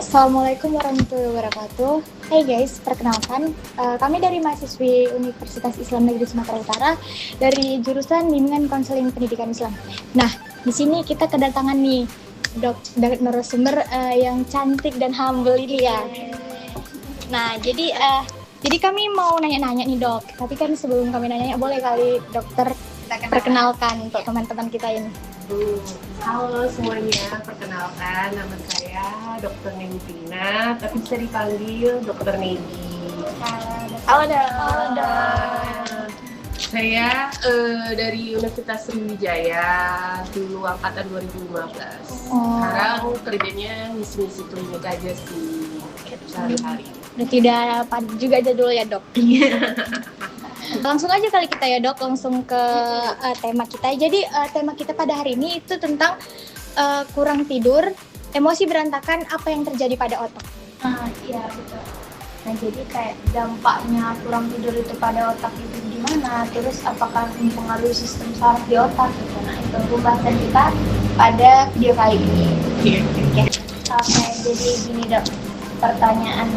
Assalamualaikum warahmatullahi wabarakatuh. Hey guys, perkenalkan, kami dari mahasiswi Universitas Islam Negeri Sumatera Utara dari jurusan Bimbingan Konseling Pendidikan Islam. Nah, di sini kita kedatangan nih narasumber yang cantik dan humble ini ya. Nah, jadi kami mau nanya-nanya nih dok. Tapi kan sebelum kami nanya, boleh kali dokter perkenalkan untuk teman-teman kita ini. Halo semuanya, perkenalkan nama saya Dr. Nentina, tapi bisa dipanggil Dr. Negi. Halo dok. Saya dari Universitas Sriwijaya, dulu angkatan 2015. Sekarang kerjanya ngisi-ngisi klinik aja sih, sehari-hari. Berarti udah padat juga jadwal ya dok. Langsung aja kali kita ya dok, langsung ke tema kita. Jadi tema kita pada hari ini itu tentang kurang tidur, emosi berantakan, apa yang terjadi pada otak. Iya betul. Nah jadi kayak dampaknya kurang tidur itu pada otak itu gimana? Terus apakah mempengaruhi sistem saraf di otak gitu? Nah itu pembahasan kita pada video kali ini. Oke, jadi gini dok, pertanyaan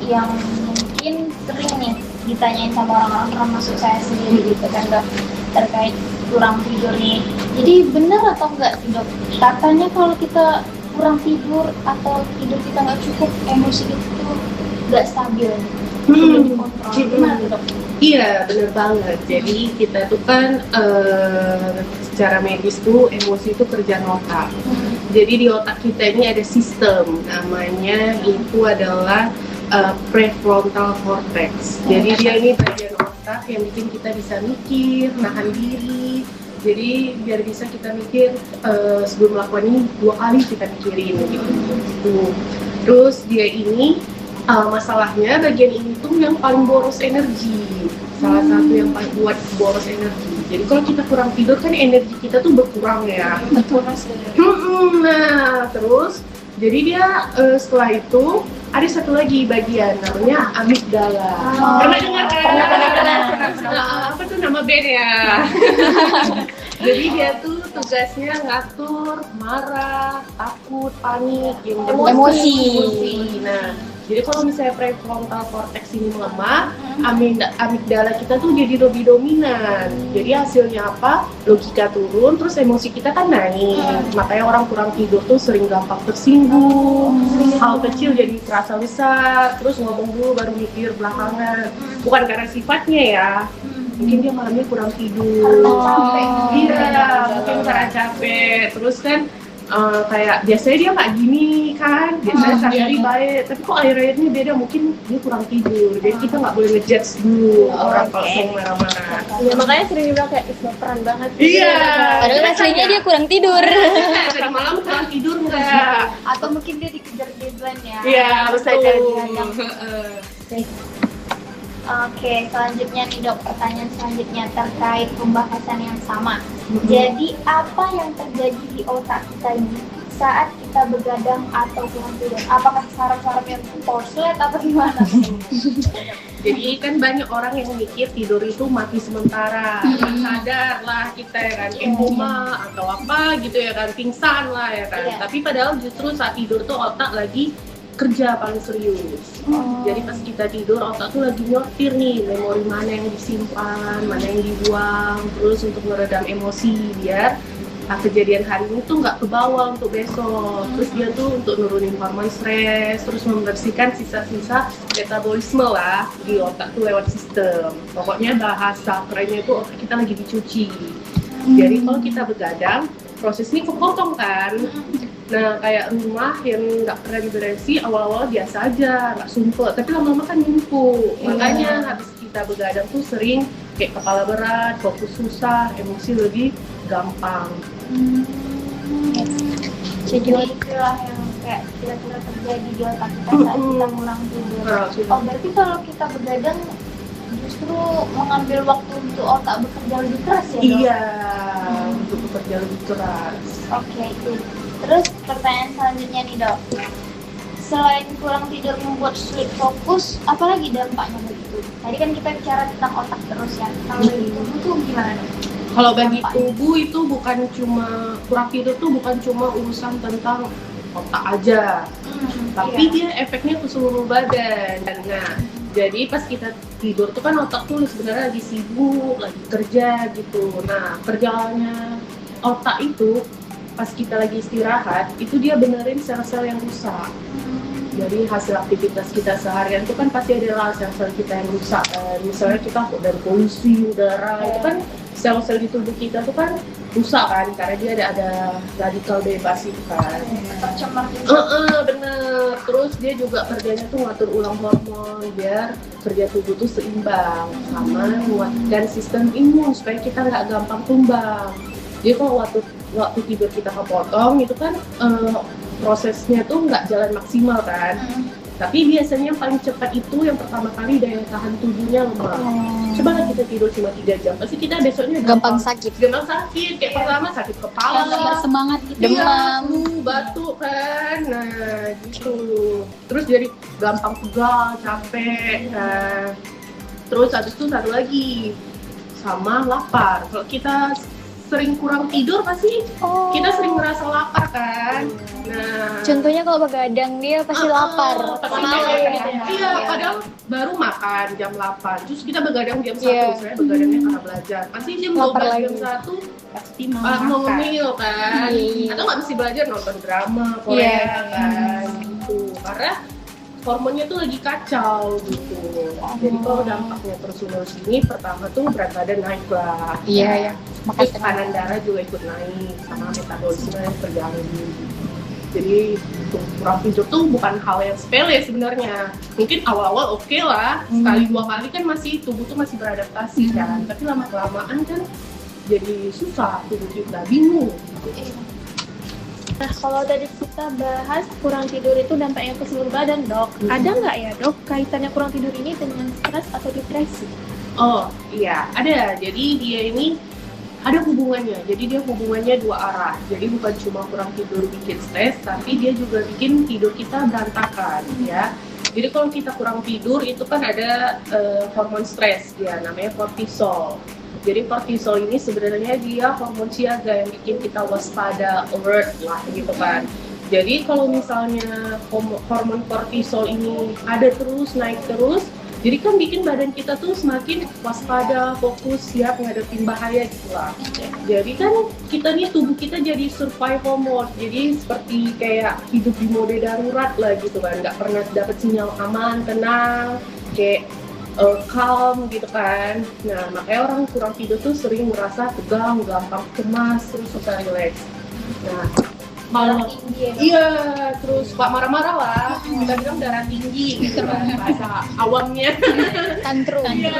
yang mungkin sering nih ditanyain sama orang-orang, termasuk saya sendiri gitu kan dok, terkait kurang tidur nih. Jadi benar atau enggak sih dok? Katanya kalau kita kurang tidur atau tidur kita nggak cukup, emosi itu nggak stabil, sulit dikontrol. Gimana dok? Iya, benar banget. Jadi kita tuh kan secara medis tuh emosi itu kerjaan otak. Jadi di otak kita ini ada sistem, namanya itu adalah prefrontal cortex. Jadi dia ini bagian otak yang bikin kita bisa mikir, nahan diri. Jadi biar bisa kita mikir sebelum melakukan ini 2 kali kita pikirin gitu. Terus dia ini masalahnya bagian ini tuh yang paling boros energi. Salah satu yang paling buat boros energi. Jadi kalau kita kurang tidur kan energi kita tuh berkurang ya. Betul mas. Nah terus jadi dia setelah itu ada satu lagi bagian namanya amigdala. Pernah dengar kan? Pernah. Apa tuh nama band ya? Jadi dia tuh tugasnya ngatur marah, takut, panik, Emosi. Nah, jadi kalau misalnya prefrontal cortex ini melemah, amigdala kita tuh jadi lebih dominan. Jadi hasilnya apa? Logika turun, terus emosi kita kan naik. Makanya orang kurang tidur tuh sering gampang tersinggung. Hal kecil jadi terasa besar, terus ngomong dulu baru mikir belakangan. Bukan karena sifatnya ya. Mungkin dia malamnya kurang tidur. Iya, mungkin karena capek. Terus kan kayak biasanya dia nggak gini kan, biasanya sehari baik, tapi kok akhir-akhirnya beda, mungkin dia kurang tidur. Jadi kita nggak boleh ngejudge dulu orang kalau sering marah-marah. Iya makanya sering dibilang kayak baperan banget. Iya. Padahal aslinya dia kurang tidur. Tadi malam kurang tidur nggak? Atau mungkin dia dikejar deadline ya. Iya, betul. betul. Oke, selanjutnya nih dok, pertanyaan selanjutnya terkait pembahasan yang sama. Jadi apa yang terjadi di otak kita ini saat kita begadang atau kurang tidur? Apakah saraf-saraf yang korslet atau gimana? Jadi kan banyak orang yang mikir tidur itu mati sementara, sadar lah kita ya kan, koma atau apa gitu ya kan, pingsan lah ya kan. Iya. Tapi padahal justru saat tidur tuh otak lagi kerja paling serius. Jadi pas kita tidur otak tuh lagi nyortir nih memori mana yang disimpan, mana yang dibuang, terus untuk meredam emosi biar kejadian hari ini tuh nggak kebawa untuk besok. Terus dia tuh untuk nurunin hormon stres, terus membersihkan sisa-sisa metabolisme lah di otak tuh lewat sistem. Pokoknya bahasa kerennya itu otak kita lagi dicuci. Jadi kalau kita begadang, proses ini kepotong kan. Nah kayak rumah yang nggak pernah diberesi awal-awal biasa aja, nggak sumpel, tapi lama-lama kan numpuk. Makanya habis kita begadang tuh sering kayak kepala berat, fokus susah, emosi lebih gampang. Jadi itulah yang kayak kira-kira terjadi di otak kita saat kita kurang tidur. Oh berarti kalau kita begadang justru mengambil waktu untuk otak bekerja lebih keras ya dok? Iya, untuk bekerja lebih keras. Oke, itu. Terus pertanyaan selanjutnya nih dok, selain kurang tidur membuat sulit fokus, apalagi dampaknya begitu? Tadi kan kita bicara tentang otak terus ya, kalau bagi tubuh tuh gimana dok? Kalau bagi tubuh itu bukan cuma kurang tidur tuh bukan cuma urusan tentang otak aja, tapi dia efeknya ke seluruh badan. Nah, jadi pas kita tidur tuh kan otak tuh sebenarnya lagi sibuk, lagi kerja gitu. Nah, perjalanannya otak itu pas kita lagi istirahat, itu dia benerin sel-sel yang rusak. Jadi hasil aktivitas kita seharian itu kan pasti ada sel-sel kita yang rusak. Misalnya kita dari polusi udara, itu kan sel-sel di tubuh kita tuh kan rusak kan, karena dia ada radikal bebas itu kan. Tercemar juga. Bener. Terus dia juga kerjanya tuh ngatur ulang hormon biar kerja tubuh tuh seimbang, sama menguatkan sistem imun supaya kita nggak gampang tumbang. Jadi kalau waktu tidur kita kepotong itu kan prosesnya tuh nggak jalan maksimal kan. Tapi biasanya yang paling cepat itu yang pertama kali daya tahan tubuhnya lemah. Coba lah kita tidur cuma 3 jam, pasti kita besoknya Gampang sakit. Kayak pertama sakit kepala, Bersemangat gitu. demam, batuk kan. Nah gitu. Terus jadi gampang pegal, capek. Nah, terus habis itu satu lagi sama lapar. Kalau kita sering kurang tidur pasti kita sering merasa lapar kan. Nah, Contohnya kalau begadang dia pasti lapar. pasti Malu kayak gitu ya. Iya, padahal baru makan jam 8, terus kita begadang jam 1, Iya. saya begadangnya karena belajar. Pasti jam Lapar 12, lagi. jam 1 Pasti mau ngemil kan. Iya. Atau nggak mesti belajar nonton drama Korea Iya. kan gitu. Karena hormonnya tuh lagi kacau gitu. Jadi kalau dampaknya terus-menerus ini, pertama tuh berat badan naik lah. Iya, ya. Terus tekanan darah juga ikut naik, sama metabolisme yang terganggu. Jadi kurang tidur tuh bukan hal yang sepele sebenarnya. Mungkin awal-awal oke lah, sekali 2 kali kan masih tubuh tuh masih beradaptasi kan. Tapi lama-kelamaan kan jadi susah, tubuh kita bingung. Nah, kalau tadi kita bahas kurang tidur itu dampaknya ke seluruh badan, Dok. Ada nggak ya, Dok, kaitannya kurang tidur ini dengan stres atau depresi? Oh iya, ada. Jadi dia ini ada hubungannya. Jadi dia hubungannya 2 arah. Jadi bukan cuma kurang tidur bikin stres, tapi dia juga bikin tidur kita berantakan ya. Jadi kalau kita kurang tidur itu kan ada hormon stres dia, namanya kortisol. Jadi kortisol ini sebenarnya dia hormon siaga yang bikin kita waspada, alert lah gitu kan. Jadi kalau misalnya hormon kortisol ini ada terus, naik terus, jadi kan bikin badan kita tuh semakin waspada, fokus, siap ngadepin bahaya gitu lah. Jadi kan kita nih, tubuh kita jadi survival mode, jadi seperti kayak hidup di mode darurat lah gitu kan, nggak pernah dapet sinyal aman, tenang, kayak calm gitu kan. Nah makanya orang kurang tidur tuh sering merasa tegang, gampang cemas, terus susah relax. Nah malah iya, terus suka marah-marah lah, kita bilang darah tinggi gitu kan bahasa awamnya. Tantrum. Iya,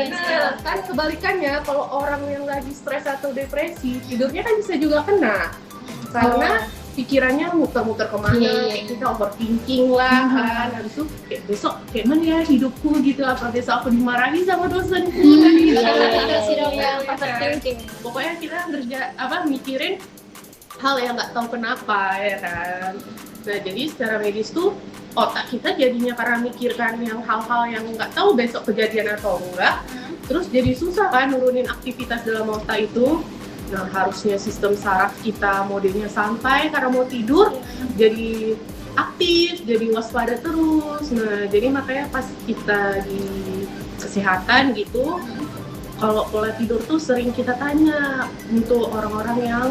nah kan kebalikannya kalau orang yang lagi stres atau depresi, tidurnya kan bisa juga kena karena pikirannya muter-muter kemana, kayak kita overthinking lah kan. Habis itu kayak besok kayak mana ya hidupku gitu, apa besok aku dimarahi sama dosenku gitu. Pokoknya kita mikirin hal yang nggak tahu kenapa ya kan. Nah jadi secara medis tuh otak kita jadinya karena mikirkan yang hal-hal yang nggak tahu besok kejadian atau enggak, terus jadi susah kan nurunin aktivitas dalam otak itu. Nah harusnya sistem saraf kita modenya santai karena mau tidur, jadi aktif, jadi waspada terus. Nah jadi makanya pas kita di kesehatan gitu, kalau pola tidur tuh sering kita tanya untuk orang-orang yang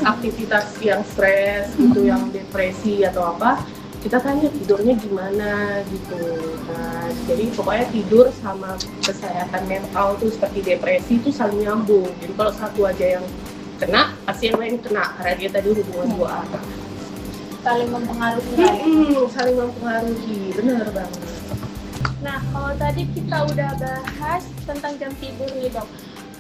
aktivitas yang stres gitu, yang depresi atau apa, kita tanya tidurnya gimana gitu. Nah, jadi pokoknya tidur sama kesehatan mental tuh seperti depresi itu saling nyambung. Jadi kalau satu aja yang kena, pasti yang lain kena karena dia tadi hubungan 2 arah. saling mempengaruhi. Saling mempengaruhi, benar banget. Nah, kalau tadi kita udah bahas tentang jam tidur nih, Dok.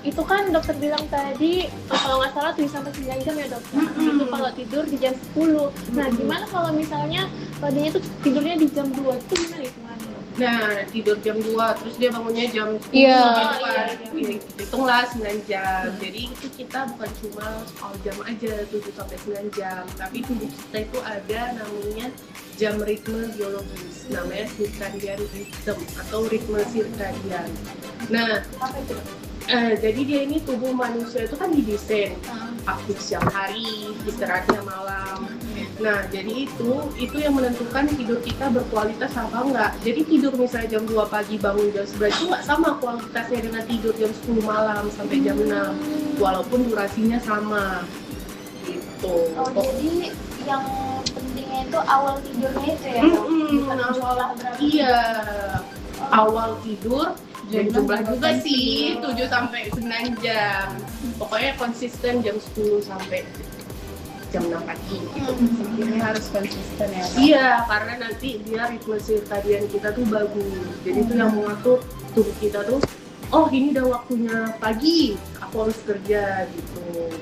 Itu kan dokter bilang tadi, kalau nggak salah 7 sampai 9 jam ya, Dok. Itu kalau tidur di jam 10. Nah, gimana kalau misalnya dia tuh tidurnya di jam 2, itu gimana hitungannya, Dok? Nah, tidur jam 2, terus dia bangunnya jam 10 Iya. gitu kan. Hitunglah 9 jam. Jadi itu kita bukan cuma soal jam aja, 7 sampai 9 jam. Tapi tubuh kita itu ada namanya jam ritme biologis, namanya circadian rhythm atau ritme circadian. Nah, jadi dia ini tubuh manusia itu kan didesain aktif siang hari, istirahatnya malam. Nah, jadi itu yang menentukan tidur kita berkualitas apa enggak. Jadi tidur misalnya jam 2 pagi bangun jam 11 itu nggak sama kualitasnya dengan tidur jam 10 malam sampai jam 6, walaupun durasinya sama. Gitu. Oh, jadi yang pentingnya itu awal tidurnya itu ya? Bukan jumlah berapa? Iya. Awal tidur dan jumlah juga sih 7 sampai 9 jam. Pokoknya konsisten jam 10 sampai jam 6 pagi gitu. Ini harus konsisten ya, Dok? Iya, karena nanti dia ritme sirkadian kita tuh bagus. Jadi itu yang mengatur tubuh kita tuh, oh ini udah waktunya pagi, aku harus kerja gitu.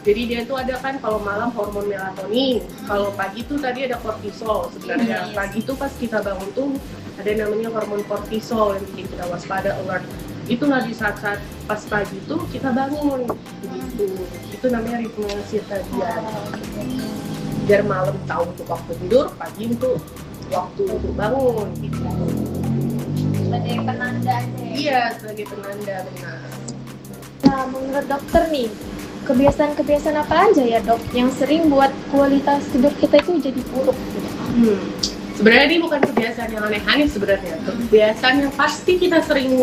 Jadi dia tuh ada kan kalau malam hormon melatonin, kalau pagi tuh tadi ada kortisol sebenarnya. Pagi tuh pas kita bangun tuh ada namanya hormon kortisol yang bikin kita waspada, alert. Itulah di saat-saat pas pagi tuh kita bangun gitu. Itu namanya ritme sirkadian. Biar malam tahu untuk waktu tidur, pagi untuk waktu untuk bangun gitu. Sebagai penanda aja ya? Iya, sebagai penanda, benar. Nah, menurut dokter nih, kebiasaan-kebiasaan apa aja ya dok yang sering buat kualitas tidur kita itu jadi buruk? Sebenarnya ini bukan kebiasaan yang aneh-aneh sebenarnya. Kebiasaan yang pasti kita sering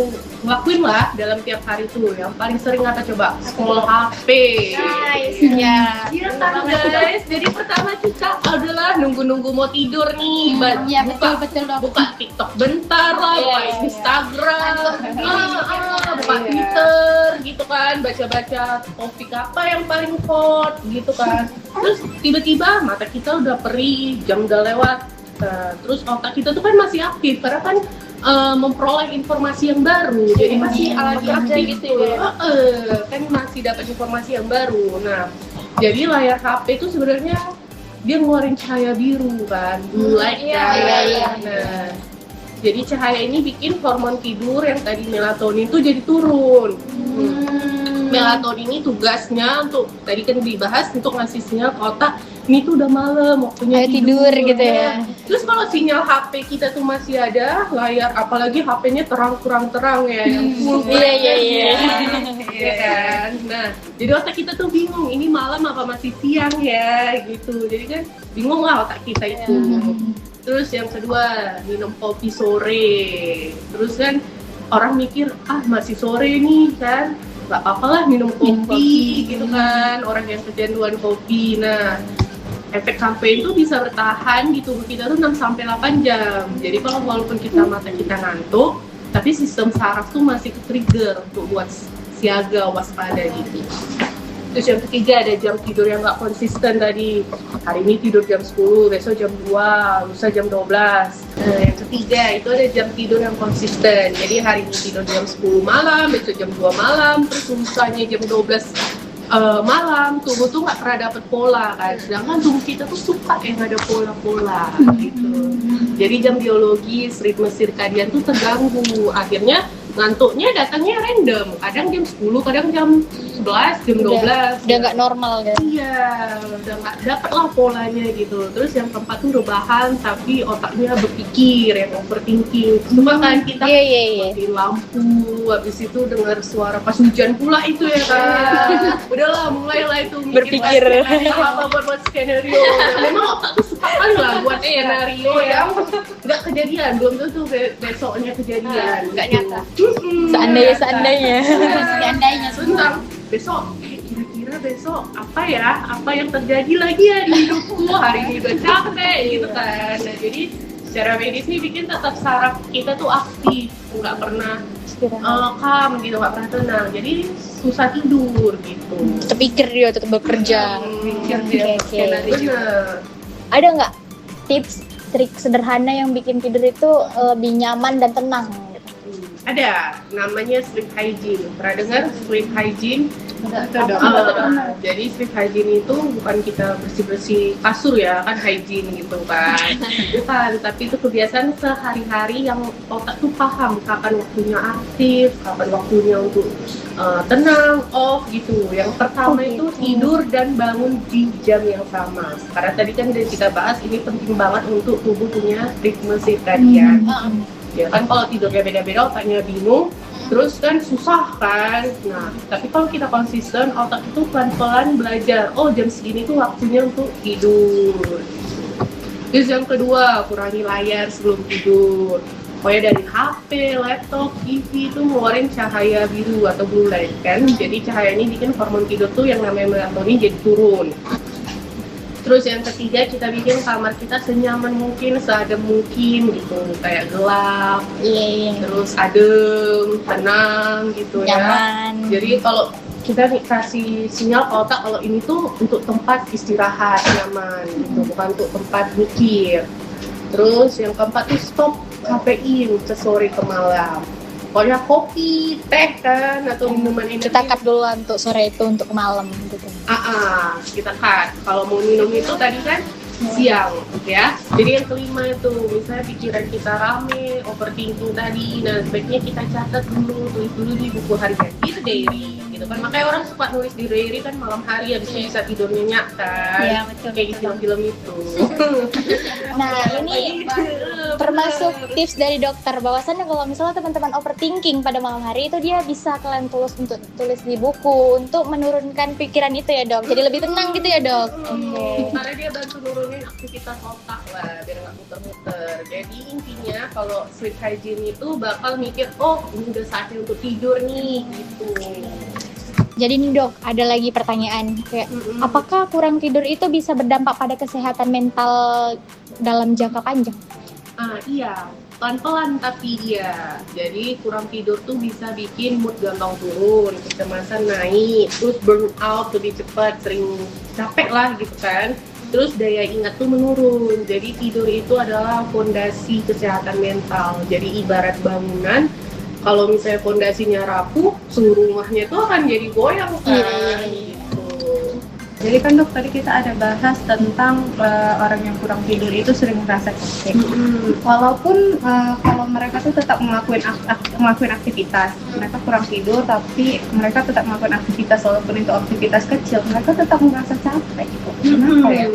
ngelakuin lah dalam tiap hari tuh. Yang paling sering apa coba? Scroll HP. Nice, ya. Iya kan guys, jadi pertama kita adalah nunggu-nunggu mau tidur nih. Iya, betul Dok. Buka TikTok bentar lah, buka Instagram, buka Twitter gitu kan, baca-baca topik apa yang paling hot gitu kan. Terus tiba-tiba mata kita udah perih, jam udah lewat. Terus otak kita tuh kan masih aktif karena kan memperoleh informasi yang baru, jadi masih lagi aktif gitu ya. Kan masih dapat informasi yang baru. Nah, jadi layar HP itu sebenarnya dia ngeluarin cahaya biru kan, blue light kan. Nah, jadi cahaya ini bikin hormon tidur yang tadi melatonin tuh jadi turun. Melatonin ini tugasnya untuk tadi kan dibahas untuk ngasih sinyal ke otak, ini tuh udah malam, waktunya tidur gitu ya. Terus kalau sinyal HP kita tuh masih ada, layar apalagi HP-nya kurang terang ya, yang full Iya. Iya kan. Nah, jadi otak kita tuh bingung, ini malam apa masih siang ya gitu. Jadi kan bingung lah otak kita itu. Terus yang kedua, minum kopi sore. Terus kan orang mikir, masih sore nih kan, gak apa-apa lah minum kopi gitu kan, orang yang kecanduan kopi. Nah, efek kafein itu bisa bertahan di tubuh kita tuh 6-8 jam. Jadi kalau walaupun mata kita ngantuk, tapi sistem saraf tuh masih ke-trigger untuk buat siaga, waspada gitu. Terus yang ketiga ada jam tidur yang nggak konsisten tadi. Hari ini tidur jam 10, besok jam 2, lusa jam 12. Nah, yang ketiga itu ada jam tidur yang konsisten. Jadi hari ini tidur jam 10 malam, besok jam 2 malam, terus lusanya jam 12 malam. Tubuh tuh nggak pernah dapet pola kan. Sedangkan tubuh kita tuh suka yang ada pola-pola gitu. Jadi jam biologis, ritme sirkadian tuh terganggu. Akhirnya ngantuknya datangnya random, kadang jam 10, kadang jam 11, jam 12. Udah nggak normal kan? Iya, udah nggak dapet lah polanya gitu. Terus yang keempat tuh rebahan, tapi otaknya berpikir, yang overthinking. Cuma kan kita matiin lampu, habis itu dengar suara pas hujan pula itu ya kan. Udahlah, mulailah itu Berpikir. apa buat skenario. Memang otak tuh suka kali lah buat skenario yang nggak kejadian, belum tentu besoknya kejadian. Nggak nyata. Seandainya. Tentang besok, kira-kira besok apa yang terjadi lagi ya di hidupku, hari ini udah capek gitu kan. Nah, jadi secara medis nih bikin tetap saraf kita tuh aktif, nggak pernah calm gitu, nggak pernah tenang, jadi susah tidur gitu. Terpikir dia tetap bekerja. Pikir dia skenario. Bener. Ada nggak tips trik sederhana yang bikin tidur itu lebih nyaman dan tenang? Ada, namanya sleep hygiene. Pernah dengar sleep hygiene? Jadi sleep hygiene itu bukan kita bersih-bersih kasur ya, kan hygiene gitu kan. Bukan, tapi itu kebiasaan sehari-hari yang otak tuh paham kapan waktunya aktif, kapan waktunya untuk tenang, off gitu. Yang pertama itu tidur dan bangun di jam yang sama. Karena tadi kan udah kita bahas, ini penting banget untuk tubuh punya ritme sirkadian. Ya kan kalau tidurnya beda-beda, otaknya bingung, Terus kan susah kan. Nah, tapi kalau kita konsisten, otak itu pelan-pelan belajar. Oh, jam segini tuh waktunya untuk tidur. Terus yang kedua, kurangi layar sebelum tidur. Pokoknya dari HP, laptop, TV itu ngeluarin cahaya biru atau blue light kan. Jadi cahaya ini bikin hormon tidur tuh yang namanya melatonin jadi turun. Terus yang ketiga, kita bikin kamar kita senyaman mungkin, seadem mungkin gitu, kayak gelap, terus adem, tenang gitu Nyaman. ya. Jadi kalau kita nih kasih sinyal ke otak kalau ini tuh untuk tempat istirahat nyaman gitu, bukan untuk tempat mikir. Terus yang keempat tuh stop kafein sore ke malam. Pokoknya kopi, teh kan, atau minuman energi. Kita cut dulu untuk sore itu untuk malam gitu. Kita cut. Kalau mau minum itu tadi kan siang, ya. Jadi yang kelima itu, misalnya pikiran kita rame, overthinking tadi, nah sebaiknya kita catat dulu, tulis dulu di buku harian, itu diary, gitu kan. Makanya orang suka nulis di diary kan malam hari, habis itu bisa tidur nyenyak kan. Iya, betul. Kayak di film-film itu. Nah, ini termasuk tips dari dokter bahwasannya kalau misalnya teman-teman overthinking pada malam hari itu dia bisa kalian tulis untuk tulis di buku untuk menurunkan pikiran itu ya, Dok. Jadi lebih tenang gitu ya, Dok. Karena dia bantu nurunin aktivitas otak lah biar nggak muter-muter. Jadi intinya kalau sleep hygiene itu bakal mikir, oh ini udah saatnya untuk tidur nih gitu. Jadi nih, Dok, ada lagi pertanyaan kayak apakah kurang tidur itu bisa berdampak pada kesehatan mental dalam jangka panjang? Iya, pelan-pelan tapi dia. Jadi kurang tidur tuh bisa bikin mood gampang turun, kecemasan naik, terus burnout lebih cepat, sering capek lah gitu kan. Terus daya ingat tuh menurun. Jadi tidur itu adalah fondasi kesehatan mental. Jadi ibarat bangunan, kalau misalnya fondasinya rapuh, seluruh rumahnya tuh akan jadi goyang kan. Gitu. Jadi kan dok tadi kita ada bahas tentang orang yang kurang tidur itu sering merasa capek. Walaupun kalau mereka tuh tetap ngelakuin aktivitas, mereka kurang tidur tapi mereka tetap melakukan aktivitas walaupun itu aktivitas kecil, mereka tetap merasa capek. Kenapa ya?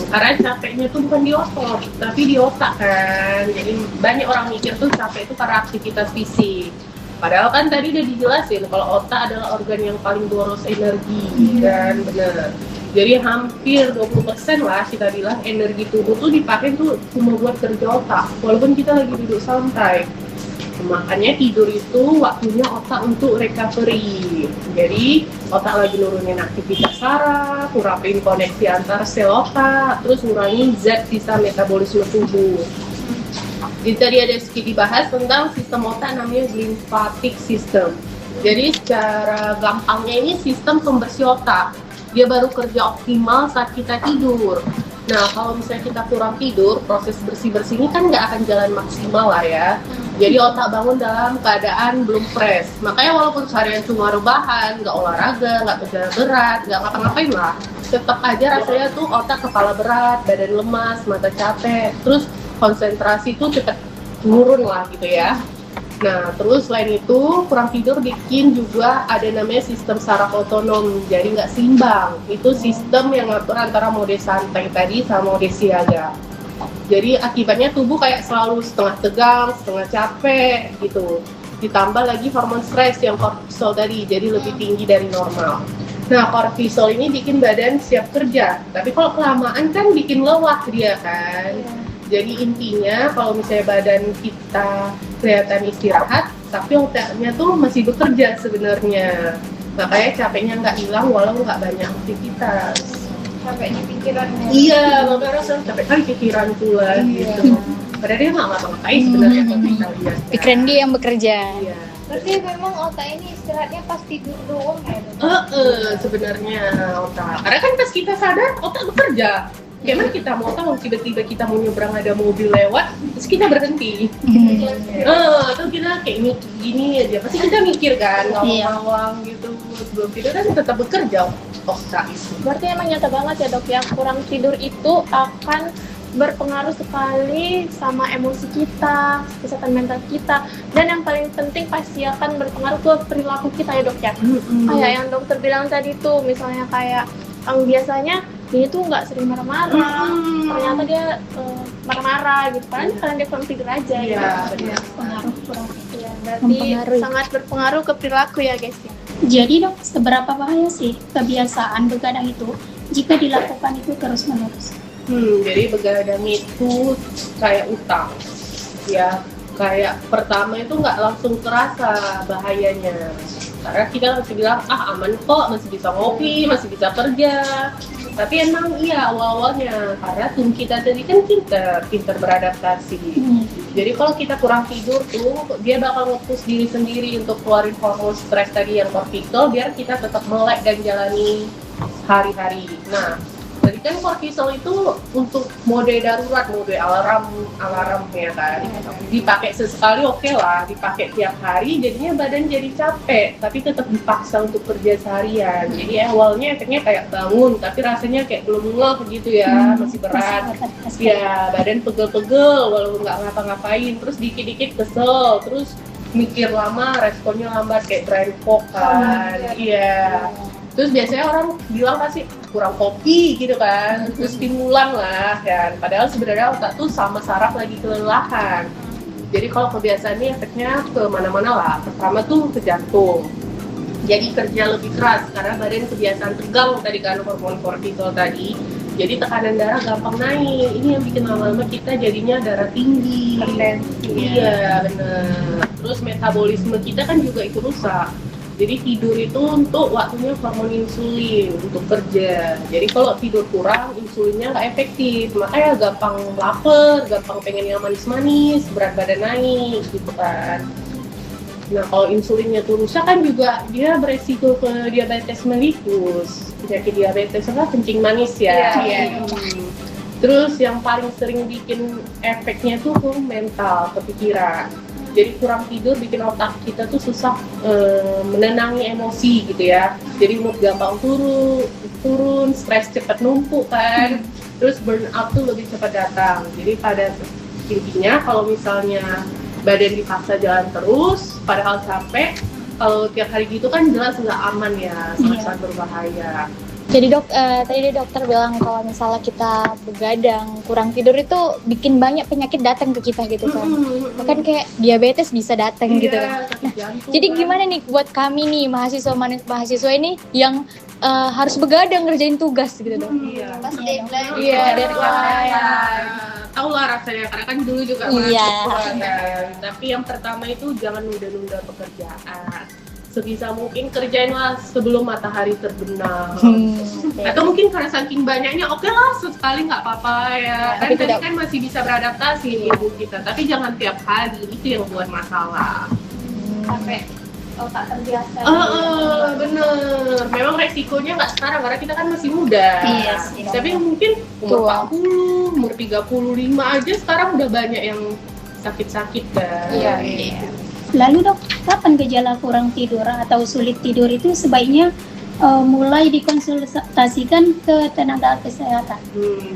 Karena capeknya tuh bukan di otot, tapi di otak kan. Jadi banyak orang mikir tuh capek itu karena aktivitas fisik. Padahal kan tadi udah dijelasin kalau otak adalah organ yang paling boros energi kan, bener. Jadi hampir 20% lah kita bilang energi tubuh tuh dipakai tuh cuma buat kerja otak, walaupun kita lagi duduk santai. Makanya tidur itu waktunya otak untuk recovery. Jadi otak lagi nurunin aktivitas saraf, ngurangin koneksi antar sel otak, terus ngurangin zat sisa metabolisme tubuh. Jadi tadi ada sedikit dibahas tentang sistem otak namanya lymphatic system. Jadi secara gampangnya ini sistem pembersih otak. Dia baru kerja optimal saat kita tidur. Nah, kalau misalnya kita kurang tidur, proses bersih-bersih ini kan nggak akan jalan maksimal lah ya. Jadi otak bangun dalam keadaan belum fresh. Makanya walaupun seharian cuma rebahan, nggak olahraga, nggak kerja berat, nggak ngapa-ngapain lah, tetap aja rasanya tuh otak kepala berat, badan lemas, mata capek, terus konsentrasi tuh cepet turun lah gitu ya. Nah, terus selain itu kurang tidur bikin juga ada namanya sistem saraf otonom, jadi nggak seimbang. Itu sistem yang ngatur antara mode santai tadi sama mode siaga. Jadi akibatnya tubuh kayak selalu setengah tegang, setengah capek gitu. Ditambah lagi hormon stres yang kortisol tadi, jadi lebih tinggi dari normal. Nah, kortisol ini bikin badan siap kerja, tapi kalau kelamaan kan bikin lelah dia kan. Jadi intinya kalau misalnya badan kita kelihatan istirahat, tapi otaknya tuh masih bekerja sebenarnya. Makanya capeknya nggak hilang walau nggak banyak aktivitas. Capeknya pikirannya. Iya, makanya rasa capek kan pikiran pula gitu. Padahal dia nggak ngapa-ngapain sebenarnya kalau kita lihat. Pikiran dia yang bekerja. Iya. Berarti memang otak ini istirahatnya pas tidur doang ya dok? Sebenarnya otak. Karena kan pas kita sadar otak bekerja. Gimana kita mau tahu tiba-tiba kita mau nyebrang ada mobil lewat, terus kita berhenti. Atau kita kayak ini gini aja, pasti kita mikir kan, ngawang-ngawang gitu. Sebelum tidur kan tetap bekerja otak itu. Berarti emang nyata banget ya dok ya, kurang tidur itu akan berpengaruh sekali sama emosi kita, kesehatan mental kita, dan yang paling penting pasti akan berpengaruh ke perilaku kita ya dok ya. Kayak yang dokter bilang tadi tuh, misalnya kayak biasanya dia tuh nggak sering marah-marah. Ternyata dia marah-marah gitu, karena dia kurang tidur aja. Iya, gitu. benar. Pengaruh kurang. Ya, berarti Mempengaruhi. sangat berpengaruh ke perilaku ya guys ya. Jadi dok, seberapa bahaya sih kebiasaan begadang itu jika dilakukan itu terus-menerus? Jadi begadang itu kayak utang, ya. Kayak pertama itu nggak langsung terasa bahayanya, karena kita masih bilang aman kok, masih bisa ngopi, masih bisa kerja. Tapi emang iya awal-awalnya, karena tubuh kita tadi kan pinter beradaptasi. Jadi kalau kita kurang tidur tuh, dia bakal nge-push diri sendiri untuk keluarin hormon stres tadi yang kortisol, biar kita tetap melek dan jalani hari-hari. Nah, jadi kan kortisol itu untuk mode darurat, mode alarm ya kan. Dipakai sesekali oke lah, dipakai tiap hari jadinya badan jadi capek, tapi tetap dipaksa untuk kerja seharian. Jadi awalnya efeknya kayak bangun, tapi rasanya kayak belum ngeh gitu ya, masih berat. Ya, badan pegel-pegel walaupun nggak ngapa-ngapain, terus dikit-dikit kesel, terus mikir lama, responnya lambat kayak brain fog kan. Iya. Terus biasanya orang bilang pasti kurang kopi gitu kan, terus stimulan lah kan. Padahal sebenarnya otak tuh sama saraf lagi kelelahan. Jadi kalau kebiasaan ini efeknya ke mana-mana lah. Pertama tuh ke jantung. Jadi kerja lebih keras karena badan kebiasaan tegang tadi kan, hormon kortisol tadi. Jadi tekanan darah gampang naik. Ini yang bikin lama-lama kita jadinya darah tinggi. Iya benar. Terus metabolisme kita kan juga ikut rusak. Jadi tidur itu untuk waktunya hormon insulin untuk kerja. Jadi kalau tidur kurang, insulinnya nggak efektif. Makanya gampang lapar, gampang pengen yang manis-manis, berat badan naik gitu kan. Nah kalau insulinnya tuh rusak kan juga dia beresiko ke diabetes mellitus. Penyakit diabetes apa? Kencing manis ya. Iya. Terus yang paling sering bikin efeknya tuh ke mental, ke pikiran. Jadi kurang tidur bikin otak kita tuh susah menenangi emosi gitu ya. Jadi mood gampang turun, stres cepat numpuk kan. Terus burnout tuh lebih cepat datang. Jadi pada intinya kalau misalnya badan dipaksa jalan terus, padahal capek, kalau tiap hari gitu kan jelas nggak aman ya, sangat berbahaya. Jadi tadi dokter bilang kalau misalnya kita begadang, kurang tidur itu bikin banyak penyakit datang ke kita gitu kan. Bahkan kayak diabetes bisa datang gitu kan. Nah, jadi gimana nih buat kami nih mahasiswa ini yang harus begadang ngerjain tugas gitu dong. Pas deadline. Iya, deadline. Tahu lah rasanya, karena kan dulu juga mahasiswa kan. Tapi yang pertama itu jangan nunda-nunda pekerjaan. Sebisa mungkin kerjainlah sebelum matahari terbenam. Atau mungkin karena saking banyaknya, oke lah sesekali nggak apa-apa ya. Kan tadi kan masih bisa beradaptasi ibu kita, tapi jangan tiap hari, itu yang buat masalah. Sampai otak terbiasa. Bener. Memang resikonya nggak sekarang karena kita kan masih muda. Iya sih. Tapi mungkin umur 40, umur 35 aja sekarang udah banyak yang sakit-sakit kan. Iya. Lalu dok, kapan gejala kurang tidur atau sulit tidur itu sebaiknya mulai dikonsultasikan ke tenaga kesehatan?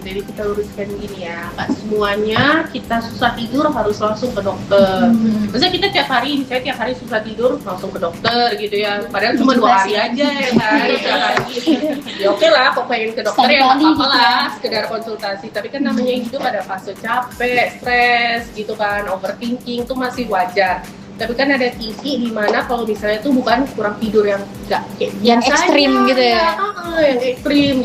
Jadi kita luruskan gini ya, Kak, semuanya kita susah tidur harus langsung ke dokter. Maksudnya kita tiap hari susah tidur langsung ke dokter gitu ya, padahal cuma 2 hari aja ya kan. Ya oke lah, kok pengen ke dokter ya nggak apa-apa lah, sekedar konsultasi. Tapi kan namanya hidup ada fase capek, stres gitu kan, overthinking itu masih wajar. Tapi kan ada titik di mana kalau misalnya itu bukan kurang tidur yang nggak kayak Yang ekstrim gitu ya. Yang ekstrim.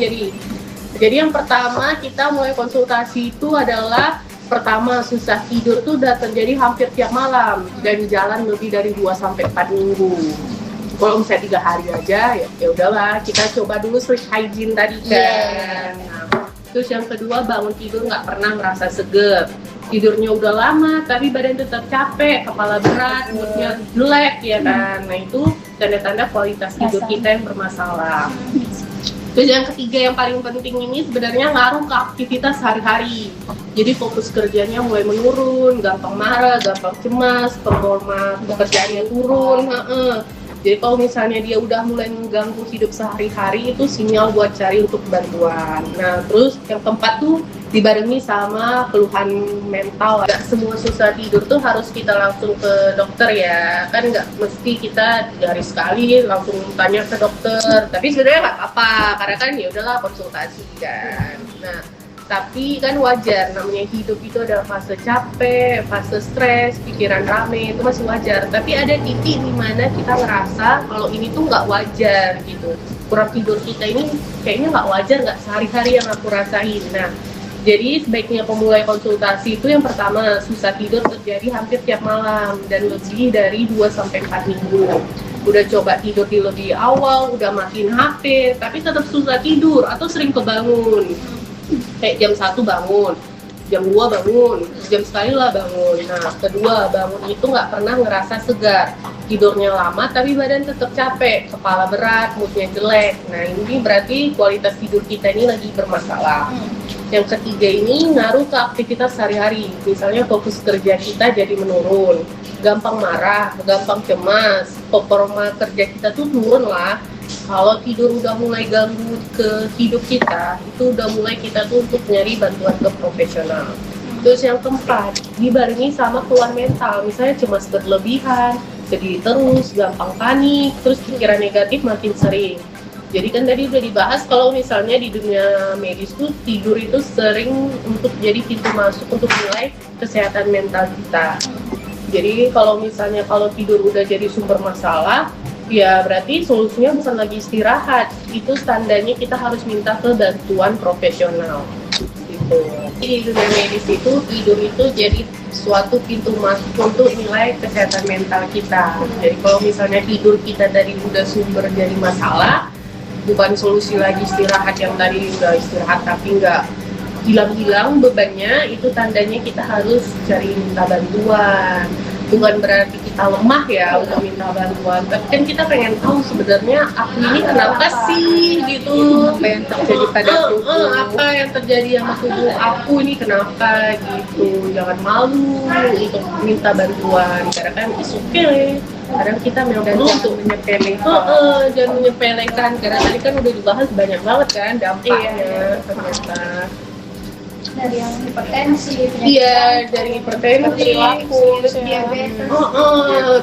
Jadi yang pertama kita mulai konsultasi itu adalah pertama susah tidur tuh udah terjadi hampir tiap malam dan jalan lebih dari 2-4 minggu. Kalau misalnya 3 hari aja ya udahlah, kita coba dulu sleep hygiene tadi kan. Nah, terus yang kedua bangun tidur nggak pernah merasa seger. Tidurnya udah lama tapi badan tetap capek, kepala berat, moodnya jelek ya kan. Nah itu tanda-tanda kualitas tidur kita yang bermasalah. Terus yang ketiga yang paling penting ini sebenarnya ngaruh ke aktivitas sehari-hari. Jadi fokus kerjanya mulai menurun, gampang marah, gampang cemas, performa pekerjaannya turun. Jadi kalau misalnya dia udah mulai mengganggu hidup sehari-hari itu sinyal buat cari untuk bantuan. Nah terus yang keempat tuh dibarengi sama keluhan mental. Nggak semua susah tidur tuh harus kita langsung ke dokter ya, kan nggak mesti kita 3 hari sekali langsung tanya ke dokter. Tapi sebenarnya nggak apa-apa, karena kan ya udahlah konsultasi kan. Nah, tapi kan wajar, namanya hidup itu ada fase capek, fase stres, pikiran rame, itu masih wajar. Tapi ada titik di mana kita ngerasa kalau ini tuh nggak wajar gitu. Kurang tidur kita ini kayaknya nggak wajar, nggak sehari-hari yang aku rasain. Nah, jadi sebaiknya pemulai konsultasi itu yang pertama, susah tidur terjadi hampir tiap malam dan lebih dari 2-4 minggu. Udah coba tidur di lebih awal, udah matiin HP, tapi tetap susah tidur atau sering kebangun. Kayak jam 1 bangun, jam 2 bangun, jam sekali lah bangun. Nah, kedua, bangun itu nggak pernah ngerasa segar. Tidurnya lama tapi badan tetap capek, kepala berat, moodnya jelek. Nah, ini berarti kualitas tidur kita ini lagi bermasalah. Yang ketiga ini ngaruh ke aktivitas sehari-hari. Misalnya fokus kerja kita jadi menurun, gampang marah, gampang cemas, performa kerja kita tuh turun lah. Kalau tidur udah mulai ganggu ke hidup kita, itu udah mulai kita tuh untuk nyari bantuan ke profesional. Terus yang keempat, dibarengi sama keluhan mental, misalnya cemas berlebihan, sedih terus, gampang panik, terus pikiran negatif makin sering. Jadi kan tadi udah dibahas kalau misalnya di dunia medis tuh tidur itu sering untuk jadi pintu masuk untuk nilai kesehatan mental kita. Jadi kalau misalnya kalau tidur udah jadi sumber masalah, ya berarti solusinya bukan lagi istirahat. Itu tandanya kita harus minta ke bantuan profesional. Gitu. Di dunia medis itu tidur itu jadi suatu pintu masuk untuk nilai kesehatan mental kita. Jadi kalau misalnya tidur kita dari udah sumber jadi masalah, bukan solusi lagi istirahat yang tadi udah istirahat tapi nggak hilang-hilang bebannya, itu tandanya kita harus cari minta bantuan. Bukan berarti kita lemah ya untuk minta bantuan, tapi kan kita pengen tahu sebenarnya aku ini kenapa sih gitu, apa yang terjadi pada tubuh, apa yang terjadi sama tubuh aku ini kenapa gitu. Jangan malu untuk minta bantuan, karena kan it's okay. Kadang kita memang perlu untuk menyepelekan, jangan menyepelekan, karena tadi kan udah dibahas banyak banget kan dampaknya ternyata. Dari yang hipertensi, Iya, dari hipertensi, diabetes.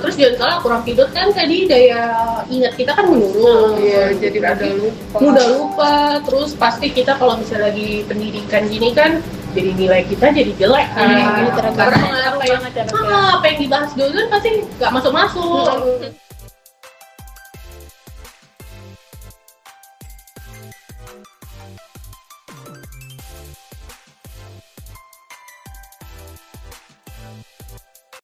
Terus jangan salah, kurang tidur kan tadi daya ingat kita kan menurun. Jadi mudah lupa. Terus pasti kita kalau misalnya lagi pendidikan gini kan, jadi nilai kita jadi jelek kan. Karena apa yang dibahas dulu kan pasti nggak masuk-masuk.